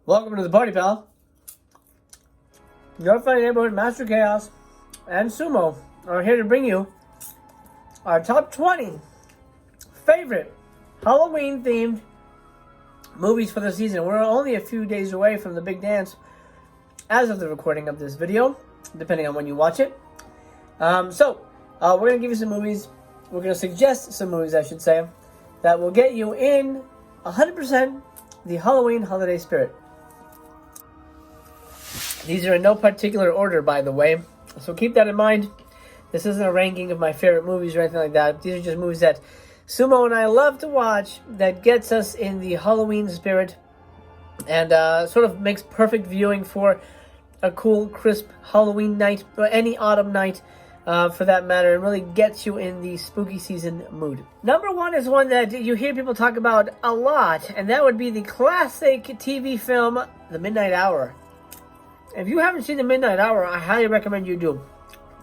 Welcome to the party, pal. Your funny neighborhood Master Chaos and Sumo are here to bring you our top 20 favorite Halloween-themed movies for the season. We're only a few days away from the big dance as of the recording of this video, depending on when you watch it. We're going to give you some movies. We're going to suggest some movies, I should say, that will get you in 100% the Halloween holiday spirit. These are in no particular order, by the way, so keep that in mind. This isn't a ranking of my favorite movies or anything like that. These are just movies that Sumo and I love to watch that gets us in the Halloween spirit and sort of makes perfect viewing for a cool, crisp Halloween night or any autumn night for that matter, and really gets you in the spooky season mood. Number one is one that you hear people talk about a lot, and that would be the classic TV film, The Midnight Hour. If you haven't seen The Midnight Hour, I highly recommend you do.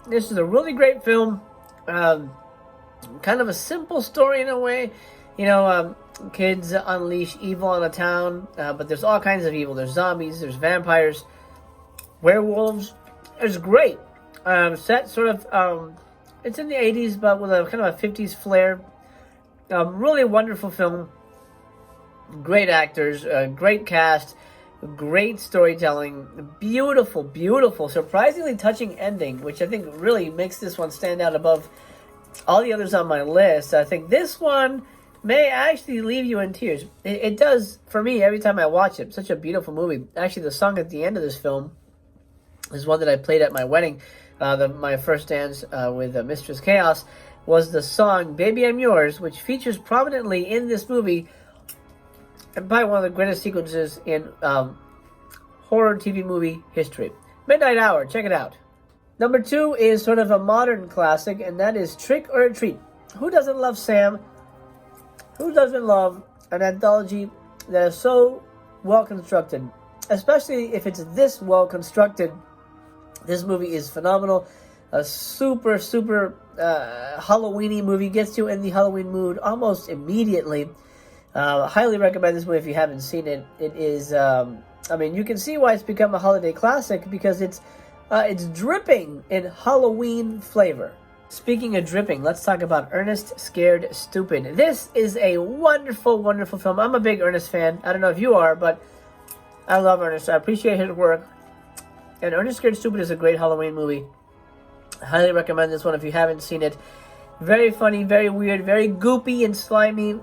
This is a really great film. Kind of a simple story in a way. You know, kids unleash evil on a town, but there's all kinds of evil. There's zombies, there's vampires, werewolves. It's great. Set sort of, it's in the 80s, but with a kind of a 50s flair. Really wonderful film. Great actors, great cast. Great storytelling, beautiful, surprisingly touching ending, which I think really makes this one stand out above all the others on my list. I think this one may actually leave you in tears. It does for me every time I watch it. Such a beautiful movie. Actually, the song at the end of this film is one that I played at my wedding. My first dance with Mistress Chaos was the song Baby I'm Yours, which features prominently in this movie. And probably one of the greatest sequences in horror TV movie history. Midnight Hour, check it out. Number two is sort of a modern classic, and that is Trick or Treat. Who doesn't love Sam? Who doesn't love an anthology that is so well constructed? Especially if it's this well constructed. This movie is phenomenal. A super Halloween-y movie. Gets you in the Halloween mood almost immediately. Highly recommend this movie if you haven't seen it. It is, I mean, you can see why it's become a holiday classic because it's dripping in Halloween flavor. Speaking of dripping, let's talk about Ernest Scared Stupid. This is a wonderful film. I'm a big Ernest fan. I don't know if you are, but I love Ernest. I appreciate his work. And Ernest Scared Stupid is a great Halloween movie. I highly recommend this one if you haven't seen it. Very funny, very weird, very goopy and slimy.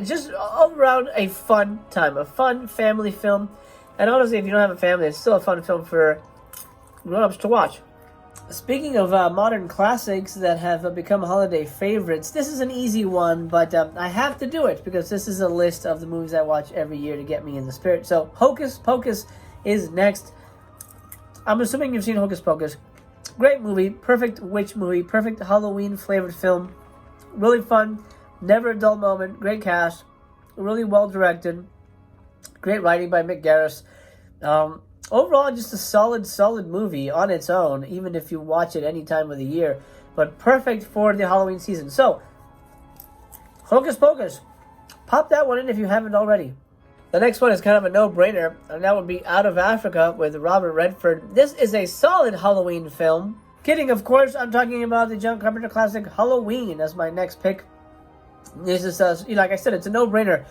Just all around a fun time, a fun family film. And honestly, if you don't have a family, it's still a fun film for grown-ups to watch. Speaking of modern classics that have become holiday favorites, this is an easy one, but I have to do it because this is a list of the movies I watch every year to get me in the spirit. So Hocus Pocus is next. I'm assuming you've seen Hocus Pocus. Great movie, perfect witch movie, perfect Halloween flavored film. Really fun. Never a dull moment. Great cast. Really well directed. Great writing by Mick Garris. Overall, just a solid movie on its own, even if you watch it any time of the year. But perfect for the Halloween season. So, Hocus Pocus. Pop that one in if you haven't already. The next one is kind of a no-brainer, and that would be Out of Africa with Robert Redford. This is a solid Halloween film. Kidding, of course. I'm talking about the John Carpenter classic Halloween as my next pick. This is, like I said, it's a no-brainer.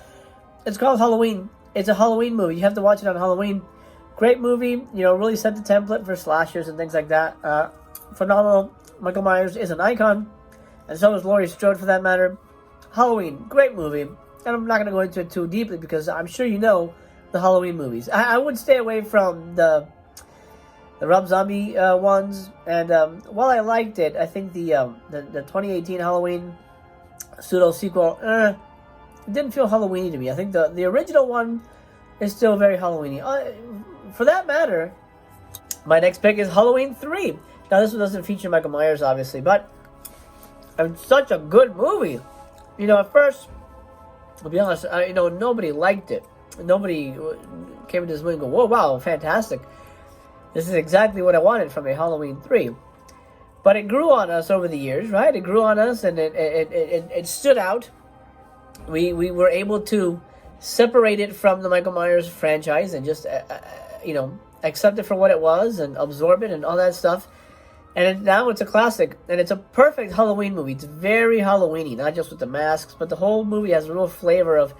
It's called Halloween. It's a Halloween movie. You have to watch it on Halloween. Great movie. You know, really set the template for slashers and things like that. Phenomenal. Michael Myers is an icon. And so is Laurie Strode, for that matter. Halloween. Great movie. And I'm not going to go into it too deeply because I'm sure you know the Halloween movies. I would stay away from the Rob Zombie ones. And while I liked it, I think the 2018 Halloween pseudo sequel, it didn't feel Halloween-y to me. I think the original one is still very Halloween-y. For that matter, my next pick is Halloween 3. Now, this one doesn't feature Michael Myers, obviously, but it's such a good movie. You know, at first, to be honest, nobody liked it. Nobody came into this movie and go, whoa, wow, fantastic. This is exactly what I wanted from a Halloween 3. But it grew on us over the years, right? It grew on us, and it stood out. We were able to separate it from the Michael Myers franchise and just, accept it for what it was and absorb it and all that stuff. And now it's a classic, and it's a perfect Halloween movie. It's very Halloweeny, not just with the masks, but the whole movie has a real flavor of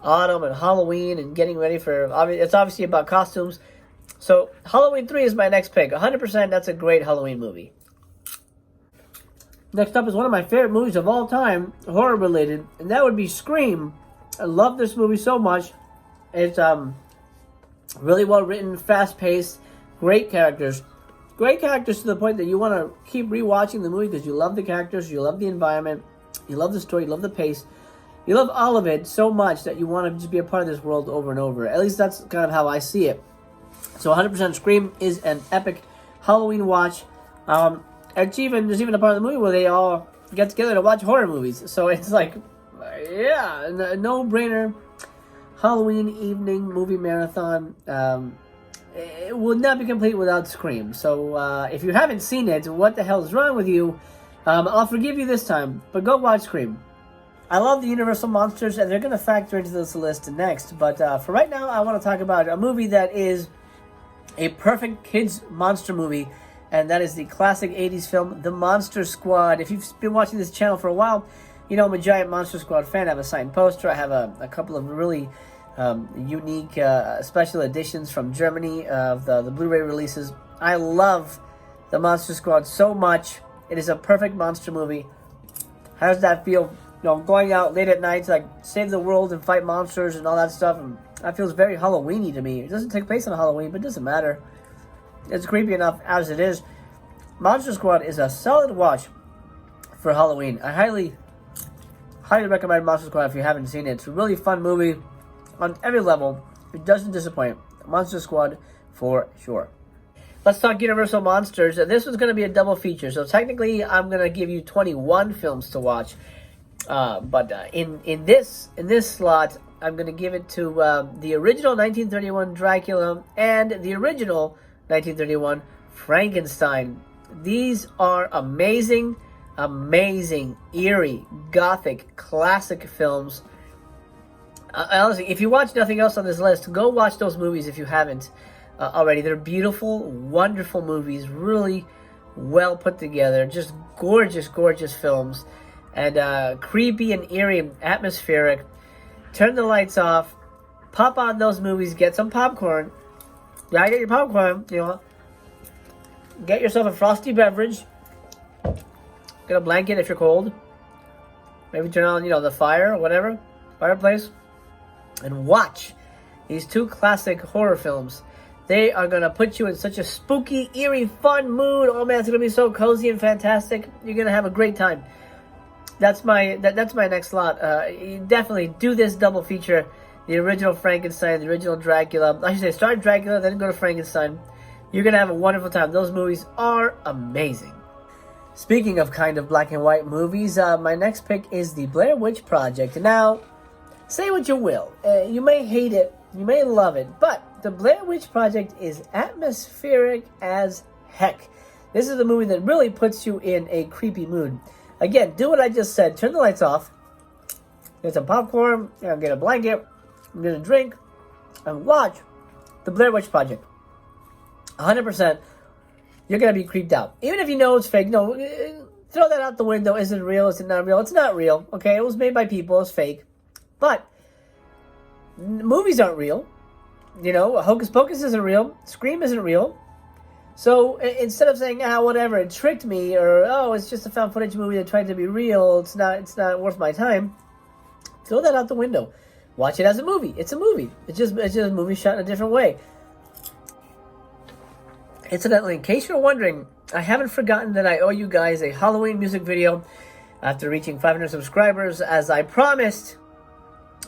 autumn and Halloween and getting ready for... It's obviously about costumes. So Halloween 3 is my next pick. 100%, that's a great Halloween movie. Next up is one of my favorite movies of all time, horror-related, and that would be Scream. I love this movie so much. It's really well-written, fast-paced, great characters. Great characters to the point that you want to keep rewatching the movie because you love the characters, you love the environment, you love the story, you love the pace. You love all of it so much that you want to just be a part of this world over and over. At least that's kind of how I see it. So 100% Scream is an epic Halloween watch. There's even a part of the movie where they all get together to watch horror movies. So it's like, yeah, no-brainer Halloween evening movie marathon. It will not be complete without Scream. So if you haven't seen it, what the hell is wrong with you? I'll forgive you this time, but go watch Scream. I love the Universal monsters, and they're going to factor into this list next. But for right now, I want to talk about a movie that is a perfect kids monster movie, and that is the classic 80s film, The Monster Squad. If you've been watching this channel for a while, you know I'm a giant Monster Squad fan. I have a signed poster. I have a couple of really unique special editions from Germany of the Blu-ray releases. I love The Monster Squad so much. It is a perfect monster movie. How does that feel? Going out late at night to like save the world and fight monsters and all that stuff. And that feels very Halloweeny to me. It doesn't take place on Halloween, but it doesn't matter. It's creepy enough as it is. Monster Squad is a solid watch for Halloween. I highly recommend Monster Squad if you haven't seen it. It's a really fun movie on every level. It doesn't disappoint. Monster Squad for sure. Let's talk Universal Monsters. This was going to be a double feature, so technically I'm going to give you 21 films to watch. But in this slot, I'm going to give it to the original 1931 Dracula and the original 1931 Frankenstein. These are amazing, eerie, gothic, classic films. Honestly, if you watch nothing else on this list, go watch those movies if you haven't already. They're beautiful, wonderful movies, really well put together, just gorgeous, gorgeous films. And creepy and eerie and atmospheric. Turn the lights off. Pop on those movies. Get some popcorn. Yeah, get your popcorn. Get yourself a frosty beverage. Get a blanket if you're cold. Maybe turn on, the fire or whatever. Fireplace. And watch these two classic horror films. They are going to put you in such a spooky, eerie, fun mood. Oh man, it's going to be so cozy and fantastic. You're going to have a great time. That's my next slot. You definitely do this double feature. The original Frankenstein, the original Dracula. I should say start Dracula, then go to Frankenstein. You're going to have a wonderful time. Those movies are amazing. Speaking of kind of black and white movies, my next pick is the Blair Witch Project. Now, say what you will. You may hate it, you may love it, but the Blair Witch Project is atmospheric as heck. This is a movie that really puts you in a creepy mood. Again, do what I just said. Turn the lights off. Get some popcorn. Get a blanket. Get a drink. And watch the Blair Witch Project. 100%. You're going to be creeped out. Even if you know it's fake. No, throw that out the window. Is it real? Is it not real? It's not real. Okay, it was made by people. It's fake. But movies aren't real. Hocus Pocus isn't real. Scream isn't real. So instead of saying, whatever, it tricked me, or, it's just a found footage movie that tried to be real, it's not worth my time, throw that out the window. Watch it as a movie. It's a movie. It's just a movie shot in a different way. Incidentally, in case you're wondering, I haven't forgotten that I owe you guys a Halloween music video after reaching 500 subscribers. As I promised,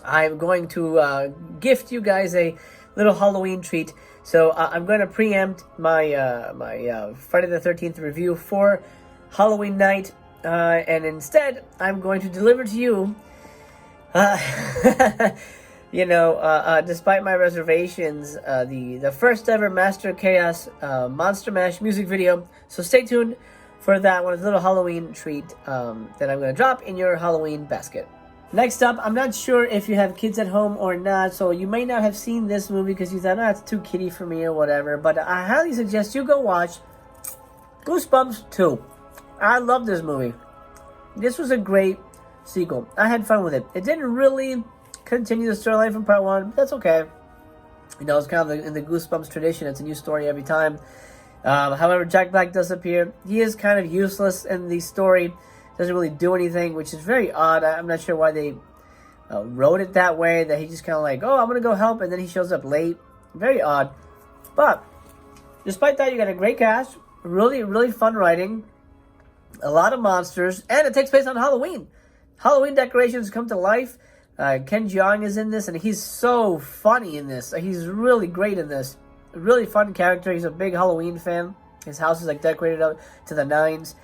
I'm going to gift you guys a little Halloween treat. So I'm going to preempt my Friday the 13th review for Halloween night, and instead I'm going to deliver to you, despite my reservations, the first ever Master Chaos Monster Mash music video. So stay tuned for that one. It's a little Halloween treat that I'm going to drop in your Halloween basket. Next up, I'm not sure if you have kids at home or not, so you may not have seen this movie because you thought, it's too kiddie for me or whatever, but I highly suggest you go watch Goosebumps 2. I love this movie. This was a great sequel. I had fun with it. It didn't really continue the storyline from part 1, but that's okay. You know, it's kind of in the Goosebumps tradition. It's a new story every time. However, Jack Black does appear. He is kind of useless in the story. Doesn't really do anything, which is very odd. I'm not sure why they wrote it that way, that he just kind of like, oh, I'm going to go help, and then he shows up late. Very odd. But, despite that, you got a great cast. Really, really fun writing. A lot of monsters. And it takes place on Halloween. Halloween decorations come to life. Ken Jeong is in this, and he's so funny in this. He's really great in this. A really fun character. He's a big Halloween fan. His house is like decorated up to the nines.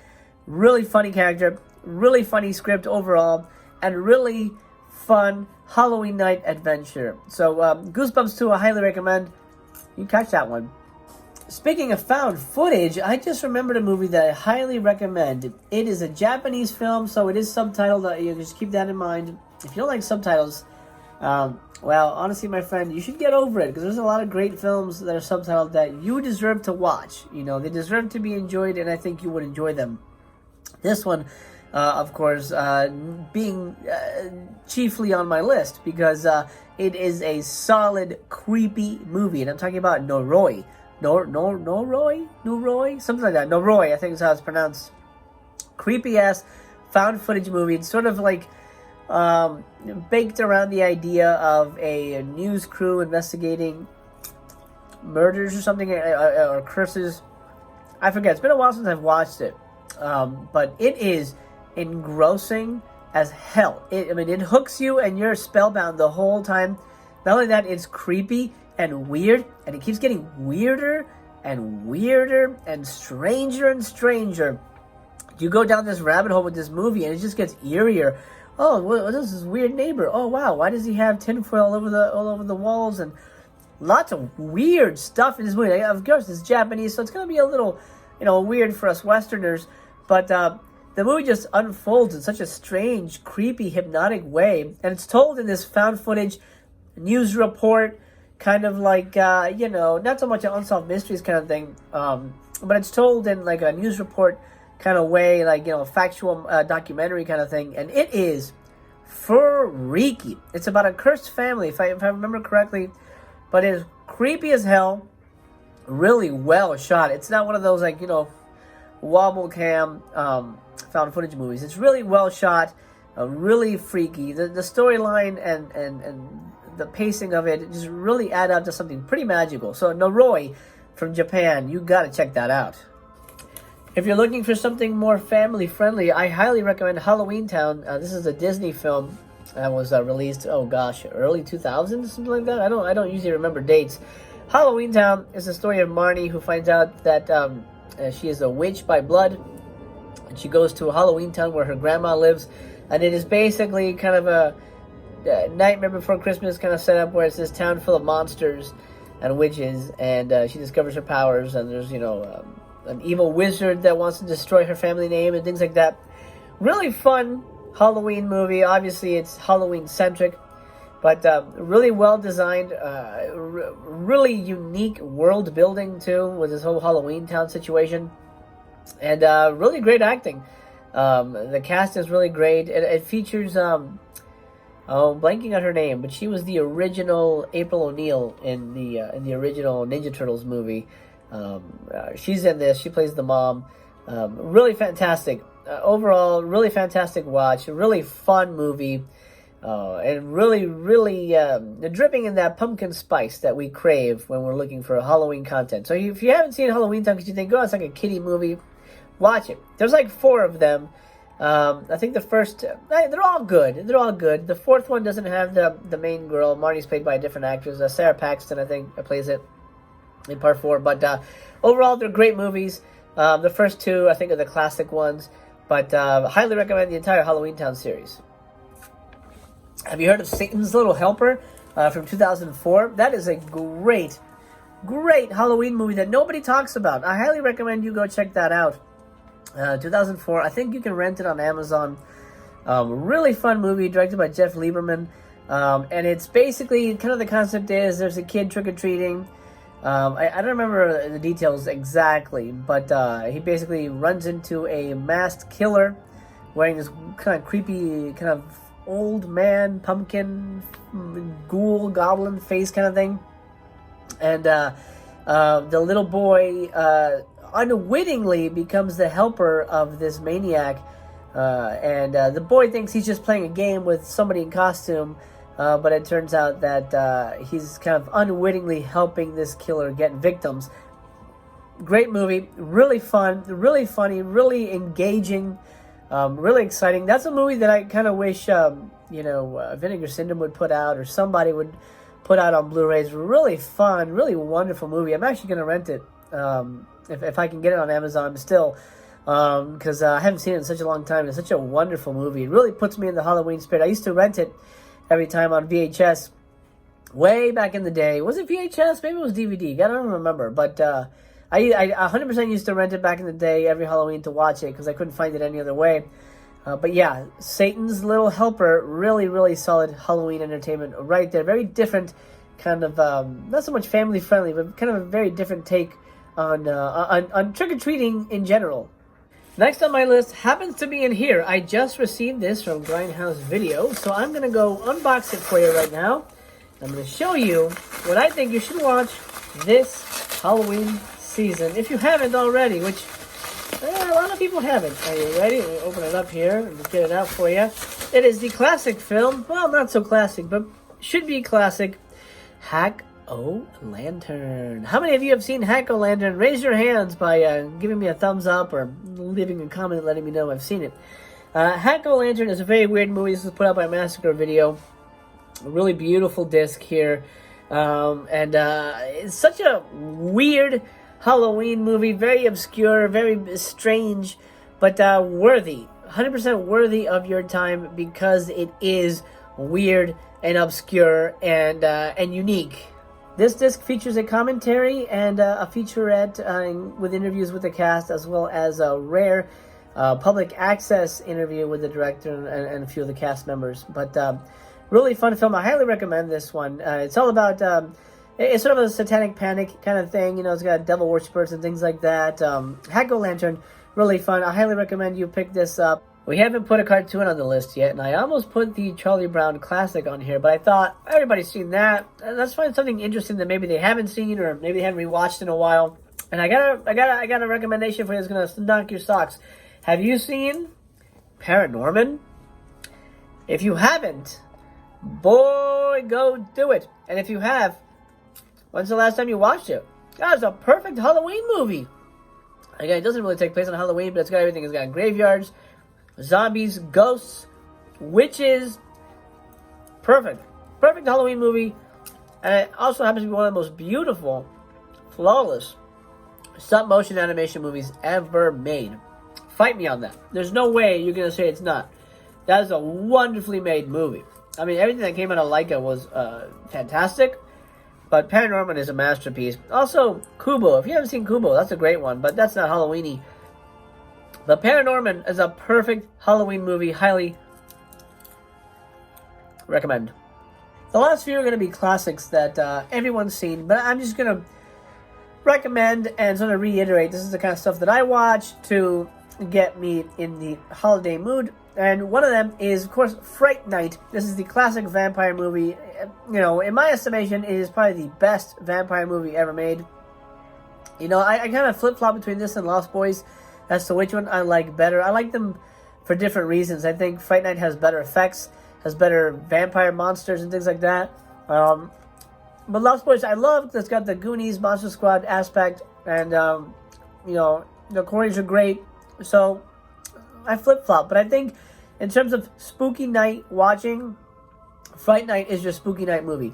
Really funny character, really funny script overall, and really fun Halloween night adventure. So Goosebumps 2, I highly recommend. You can catch that one. Speaking of found footage, I just remembered a movie that I highly recommend. It is a Japanese film, so it is subtitled. You just keep that in mind. If you don't like subtitles, well, honestly, my friend, you should get over it, because there's a lot of great films that are subtitled that you deserve to watch. You know, they deserve to be enjoyed, and I think you would enjoy them. This one, of course, being chiefly on my list because it is a solid, creepy movie. And I'm talking about Noroi. Noroi? Something like that. Noroi, I think is how it's pronounced. Creepy-ass found footage movie. It's sort of like baked around the idea of a news crew investigating murders or something, or curses. I forget. It's been a while since I've watched it. But it is engrossing as hell. It hooks you and you're spellbound the whole time. Not only that, it's creepy and weird, and it keeps getting weirder and weirder and stranger. You go down this rabbit hole with this movie, and it just gets eerier. Oh, what is this weird neighbor? Oh wow, why does he have tinfoil all over the walls? And lots of weird stuff in this movie. Of course, it's Japanese, so it's gonna be a little, weird for us Westerners. But the movie just unfolds in such a strange, creepy, hypnotic way. And it's told in this found footage news report, kind of like, not so much an unsolved mysteries kind of thing. But it's told in like a news report kind of way, like, factual documentary kind of thing. And it is freaky. It's about a cursed family, if I remember correctly. But it is creepy as hell. Really well shot. It's not one of those, like, wobble cam found footage movies. It's really well shot, really freaky. The storyline and the pacing of it just really add up to something pretty magical. So Noroi from Japan, you gotta check that out. If you're looking for something more family friendly, I highly recommend Halloween Town. This is a Disney film that was released, early 2000s, something like that. I don't usually remember dates. Halloween Town is the story of Marnie, who finds out that she is a witch by blood, and she goes to a Halloween Town where her grandma lives, and it is basically kind of a Nightmare Before Christmas kind of setup, where it's this town full of monsters and witches, and she discovers her powers, and there's an evil wizard that wants to destroy her family name and things like that. Really fun Halloween movie. Obviously, it's Halloween centric, but really well designed, really unique world building too, with this whole Halloween Town situation, and really great acting. The cast is really great. It features I'm blanking on her name, but she was the original April O'Neil in the original Ninja Turtles movie. She's in this. She plays the mom. Really fantastic. Overall, really fantastic watch. A really fun movie. And really dripping in that pumpkin spice that we crave when we're looking for Halloween content. So if you haven't seen Halloween Town because you think, it's like a kiddie movie, watch it. There's like 4 of them. I think the first, they're all good. The 4th one doesn't have the main girl. Marnie's played by a different actress. Sarah Paxton, I think, plays it in part 4. But overall, they're great movies. The first 2, I think, are the classic ones. But highly recommend the entire Halloween Town series. Have you heard of Satan's Little Helper from 2004? That is a great Halloween movie that nobody talks about. I highly recommend you go check that out. 2004. I think you can rent it on Amazon. Really fun movie, directed by Jeff Lieberman. And it's basically, kind of the concept is, there's a kid trick-or-treating. I don't remember the details exactly, but he basically runs into a masked killer wearing this kind of creepy, kind of old man, pumpkin, ghoul, goblin face kind of thing. And the little boy unwittingly becomes the helper of this maniac. And the boy thinks he's just playing a game with somebody in costume, but it turns out that he's kind of unwittingly helping this killer get victims. Great movie, really fun, really funny, really engaging, really exciting. That's a movie that I kind of wish, Vinegar Syndrome would put out, or somebody would put out on Blu-rays. Really fun, really wonderful movie. I'm actually going to rent it if I can get it on Amazon still, because I haven't seen it in such a long time. It's such a wonderful movie. It really puts me in the Halloween spirit. I used to rent it every time on VHS way back in the day. Was it VHS? Maybe it was DVD. I don't remember. But I 100% used to rent it back in the day every Halloween to watch it because I couldn't find it any other way. But yeah, Satan's Little Helper, really, really solid Halloween entertainment right there. Very different kind of, not so much family friendly, but kind of a very different take on trick-or-treating in general. Next on my list happens to be in here. I just received this from Grindhouse Video, so I'm going to go unbox it for you right now. I'm going to show you what I think you should watch this Halloween season, if you haven't already, which a lot of people haven't. Are you ready? We'll open it up here and get it out for you. It is the classic film, well, not so classic, but should be classic, Hack-O-Lantern. How many of you have seen Hack-O-Lantern? Raise your hands by giving me a thumbs up or leaving a comment letting me know I've seen it. Hack-O-Lantern is a very weird movie. This was put out by Massacre Video. A really beautiful disc here. It's such a weird Halloween movie. Very obscure, very strange, but worthy. 100% worthy of your time because it is weird and obscure and unique. This disc features a commentary and a featurette with interviews with the cast, as well as a rare public access interview with the director and a few of the cast members. But really fun film. I highly recommend this one. It's all about, it's sort of a satanic panic kind of thing. You know, it's got devil worshippers and things like that. Hack-O-Lantern, really fun. I highly recommend you pick this up. We haven't put a cartoon on the list yet, and I almost put the Charlie Brown classic on here, but I thought everybody's seen that. Let's find something interesting that maybe they haven't seen or maybe they haven't rewatched in a while. And I got a recommendation for you that's gonna knock your socks. Have you seen ParaNorman? If you haven't, boy, go do it. And if you have, when's the last time you watched it? God, it's a perfect Halloween movie. Again, it doesn't really take place on Halloween, but it's got everything. It's got graveyards, zombies, ghosts, witches. Perfect Halloween movie. And it also happens to be one of the most beautiful, flawless stop motion animation movies ever made. Fight me on that. There's no way you're gonna say it's not. That is a wonderfully made movie. I mean, everything that came out of Laika was fantastic, but ParaNorman is a masterpiece. Also, Kubo. If you haven't seen Kubo, that's a great one, but that's not Halloween-y. But ParaNorman is a perfect Halloween movie. Highly recommend. The last few are going to be classics that everyone's seen, but I'm just going to recommend and sort of reiterate. This is the kind of stuff that I watch to get me in the holiday mood. And one of them is, of course, Fright Night. This is the classic vampire movie. You know, in my estimation, it is probably the best vampire movie ever made. You know, I kind of flip-flop between this and Lost Boys as to which one I like better. I like them for different reasons. I think Fright Night has better effects, has better vampire monsters and things like that. But Lost Boys I love. It's got the Goonies, Monster Squad aspect, and, you know, the Corys are great. So I flip-flop. But I think in terms of spooky night watching, Fright Night is your spooky night movie.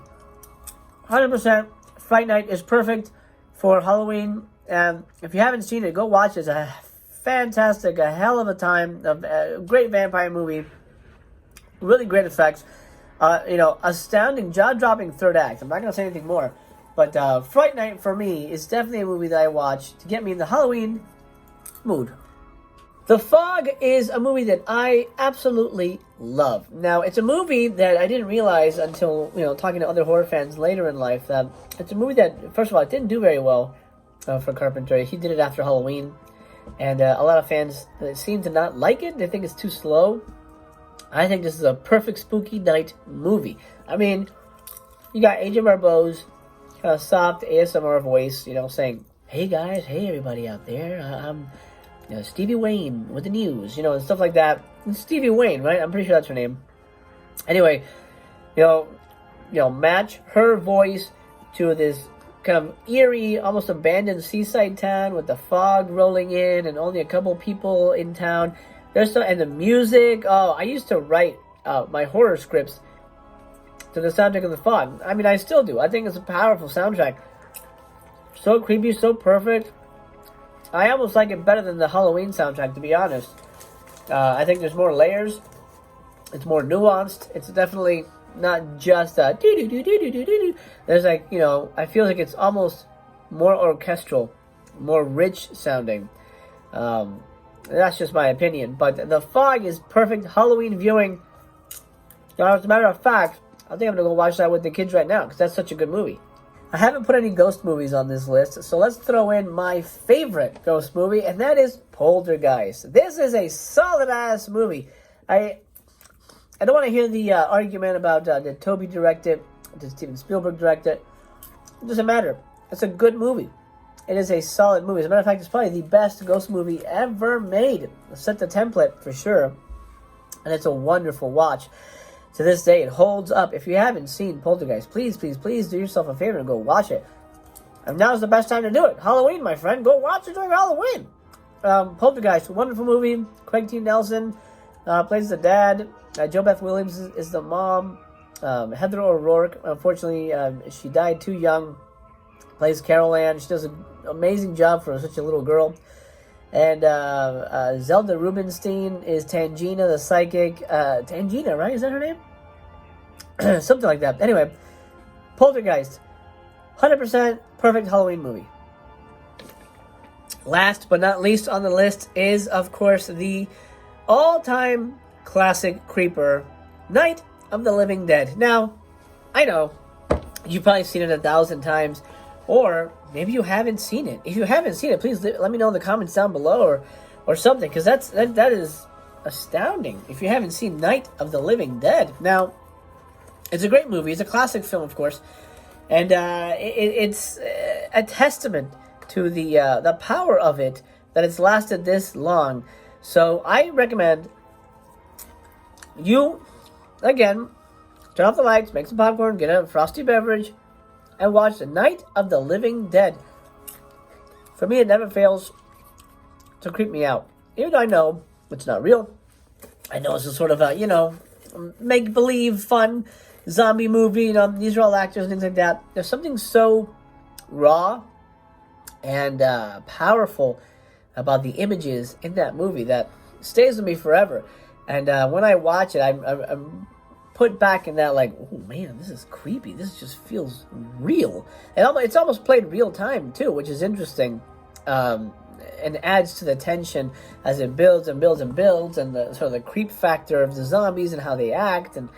100%. Fright Night is perfect for Halloween. And if you haven't seen it, go watch it. It's a fantastic, a hell of a time, a great vampire movie. Really great effects. You know, astounding, jaw-dropping third act. I'm not going to say anything more. But Fright Night, for me, is definitely a movie that I watch to get me in the Halloween mood. The Fog is a movie that I absolutely love. Now, it's a movie that I didn't realize until, talking to other horror fans later in life, that it's a movie that, first of all, it didn't do very well for Carpenter. He did it after Halloween, and a lot of fans seem to not like it. They think it's too slow. I think this is a perfect spooky night movie. I mean, you got Agent Barbeau's kind of soft ASMR voice, saying, "Hey guys, hey everybody out there, I'm Stevie Wayne with the news," and stuff like that. And Stevie Wayne, right? I'm pretty sure that's her name. Anyway, match her voice to this kind of eerie, almost abandoned seaside town with the fog rolling in and only a couple people in town. And the music. Oh, I used to write my horror scripts to the soundtrack of The Fog. I mean, I still do. I think it's a powerful soundtrack. So creepy, so perfect. I almost like it better than the Halloween soundtrack, to be honest. I think there's more layers. It's more nuanced. It's definitely not just do-do-do-do-do-do-do. There's I feel like it's almost more orchestral, more rich sounding. That's just my opinion. But The Fog is perfect Halloween viewing. As a matter of fact, I think I'm going to go watch that with the kids right now because that's such a good movie. I haven't put any ghost movies on this list, so let's throw in my favorite ghost movie, and that is Poltergeist. This is a solid-ass movie. I don't want to hear the argument about did Toby direct it, did Steven Spielberg direct it. It doesn't matter. It's a good movie. It is a solid movie. As a matter of fact, it's probably the best ghost movie ever made. It set the template for sure, and it's a wonderful watch. To this day, it holds up. If you haven't seen Poltergeist, please, please, please do yourself a favor and go watch it. And now's the best time to do it. Halloween, my friend. Go watch it during Halloween. Poltergeist, wonderful movie. Craig T. Nelson plays the dad. Jo Beth Williams is the mom. Heather O'Rourke, unfortunately, she died too young. Plays Carol Ann. She does an amazing job for such a little girl. And Zelda Rubinstein is Tangina, the psychic. Tangina, right? Is that her name? Something like that. Anyway, Poltergeist. 100% perfect Halloween movie. Last but not least on the list is, of course, the all-time classic creeper, Night of the Living Dead. Now, I know, you've probably seen it 1,000 times, or maybe you haven't seen it. If you haven't seen it, please let me know in the comments down below or something, because that is astounding. If you haven't seen Night of the Living Dead. Now, it's a great movie. It's a classic film, of course, and it's a testament to the power of it that it's lasted this long. So I recommend you, again, turn off the lights, make some popcorn, get a frosty beverage, and watch The Night of the Living Dead. For me, it never fails to creep me out. Even though I know it's not real. I know it's a sort of a, make-believe, fun zombie movie. These are all actors and things like that. There's something so raw and powerful about the images in that movie that stays with me forever. And when I watch it, I'm put back in that, oh man, this is creepy. This just feels real. And it's almost played real time too, which is interesting, and adds to the tension as it builds and builds and builds, and the sort of the creep factor of the zombies and how they act and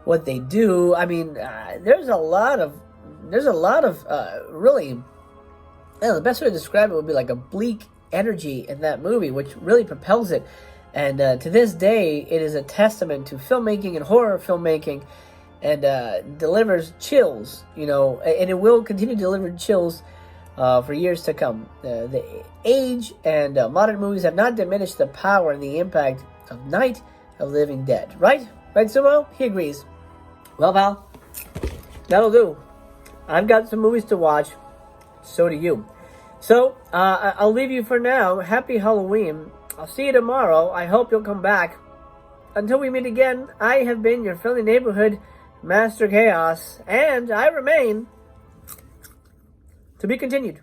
what they do. I mean, there's a lot of really, the best way to describe it would be like a bleak energy in that movie, which really propels it. And to this day, it is a testament to filmmaking and horror filmmaking, and delivers chills, and it will continue to deliver chills for years to come. The age and modern movies have not diminished the power and the impact of Night of the Living Dead. Right? Right, Sumo? He agrees. Well, pal, that'll do. I've got some movies to watch. So do you. So, I'll leave you for now. Happy Halloween. I'll see you tomorrow. I hope you'll come back. Until we meet again, I have been your friendly neighborhood Master Chaos, and I remain to be continued.